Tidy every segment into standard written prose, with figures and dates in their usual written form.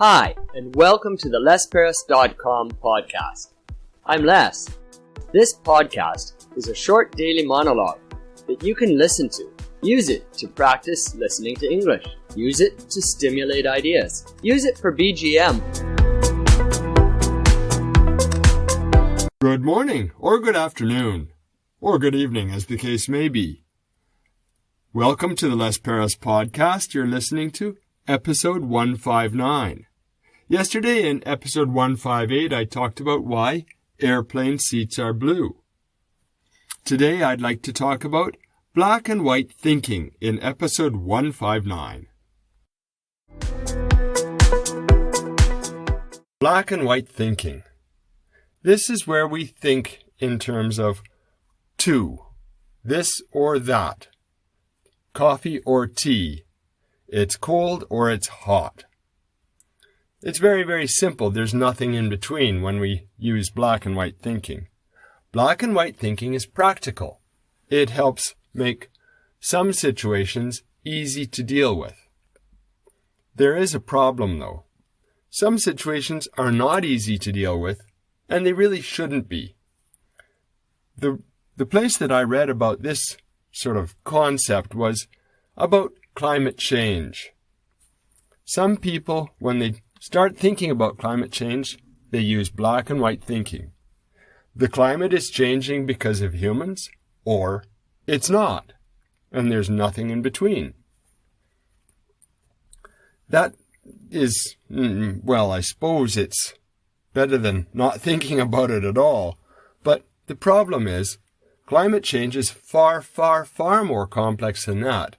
Hi, and welcome to the lesperis.com podcast. I'm Les. This podcast is a short daily monologue that you can listen to. Use it to practice listening to English. Use it to stimulate ideas. Use it for BGM. Good morning, or good afternoon, or good evening, as the case may be. Welcome to the Les Peris podcast. You're listening to episode 159. Yesterday in episode 158, I talked about why airplane seats are blue. Today, I'd like to talk about black and white thinking in episode 159. Black and white thinking. This is where we think in terms of two, this or that, coffee or tea, it's cold or it's hot. It's very, very simple. There's nothing in between when we use black and white thinking. Black and white thinking is practical. It helps make some situations easy to deal with. There is a problem, though. Some situations are not easy to deal with, and they really shouldn't be. The place that I read about this sort of concept was about climate change. Some people, when they start thinking about climate change, they use black and white thinking. The climate is changing because of humans, or it's not, and there's nothing in between. That is, I suppose it's better than not thinking about it at all. But the problem is, climate change is far, far, far more complex than that.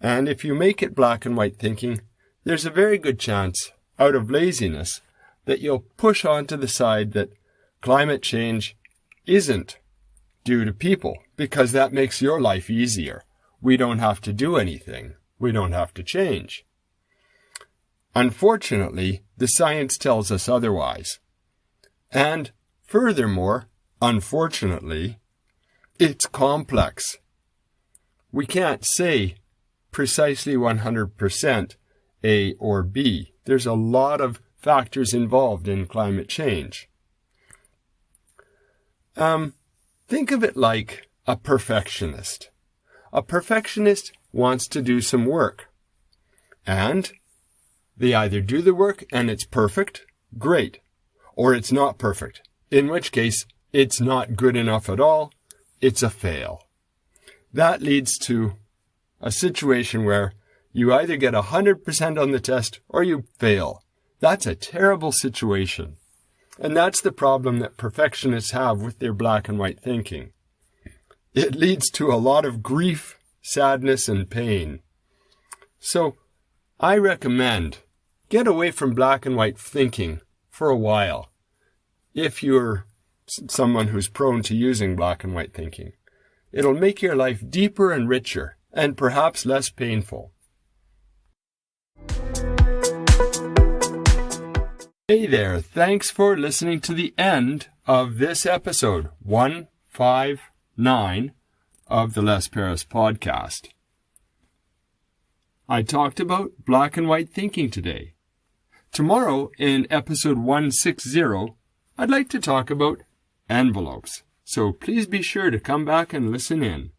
And if you make it black and white thinking, there's a very good chance, out of laziness, that you'll push onto the side that climate change isn't due to people, because that makes your life easier. We don't have to do anything. We don't have to change. Unfortunately, the science tells us otherwise. And furthermore, unfortunately, it's complex. We can't say precisely 100% A or B. There's a lot of factors involved in climate change. Think of it like a perfectionist. A perfectionist wants to do some work. And they either do the work and it's perfect, great, or it's not perfect, in which case it's not good enough at all, it's a fail. That leads to a situation where you either get 100% on the test or you fail. That's a terrible situation. And that's the problem that perfectionists have with their black and white thinking. It leads to a lot of grief, sadness, and pain. So I recommend get away from black and white thinking for a while if you're someone who's prone to using black and white thinking. It'll make your life deeper and richer and perhaps less painful. Hey there, thanks for listening to the end of this episode 159 of the Les Peris podcast. I talked about black and white thinking today. Tomorrow, in episode 160, I'd like to talk about envelopes. So please be sure to come back and listen in.